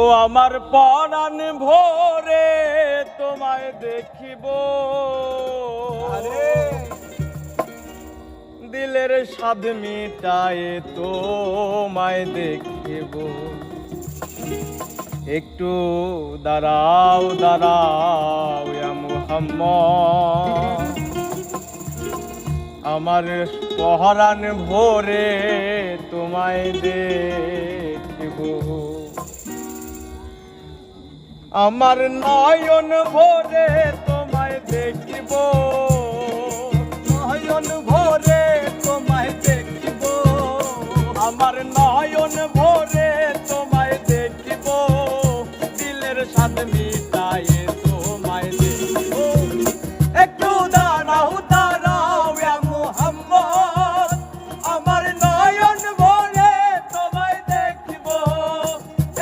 ও আমার পরাণ ভোরে তোমায় দেখিব, দিলের স্বাদ মিটায় তোমায় দেখিব। একটু দাঁড়াও দাঁড়াও ইয়া মুহাম্মদ, আমার পরাণ ভোরে তোমায় দেখিব। আমার নয়ন ভোরে তোমায় দেখিব, নয়ন ভোরে তোমায় দেখিব। আমার নয়ন ভোরে তোমায় দেখিব, দিলের স্বাদ মিটায়ে তোমায় দেখিব। একটু দাঁড়াও দাঁড়াও ইয়া মুহাম্মদ, আমার নয়ন ভোরে তোমায় দেখিব।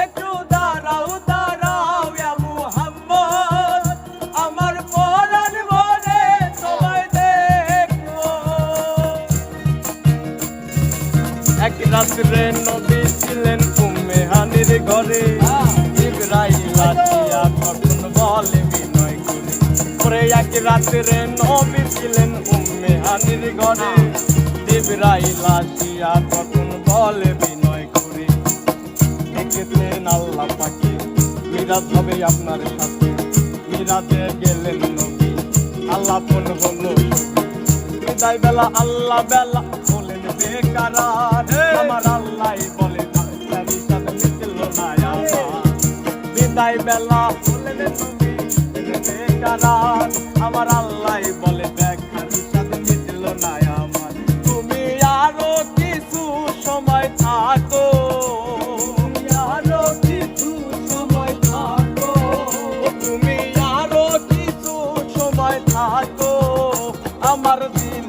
একটু দাঁড়াও দাঁড়াও ইয়া মুহাম্মদ, আমার পরাণ ভোরে তোমায় দেখিব। এক রাত্রে নবী ছিলেন উম্মে হানির ঘরে, জিবরাইল আসিয়া তখন বলে বিনয় করে। ওরে এক রাত্রে নবী ছিলেন উম্মে হানির ঘরে, জিবরাইল আসিয়া তখন বলে বিনয় করে। দেখেছেন আল্লাহ পাকে মিরাজ হবে আপনার সাথে, মিরাজে গেলেন নবী আল্লাহ পন হলো বিদায় বেলা। আল্লাহ বেলা বলেন বেকারার, আমার আল্লাহ বলে মিটল না আমার। বিদায় বেলা বলেন নবী বেকারার, আমার আল্লাহ বলে বেকার সাথে মিটল না আমার। তুমি আরো কিছু সময় থাকো, আরো কিছু সময় থাকো, তুমি আরো কিছু সময় থাকো, আমার দিন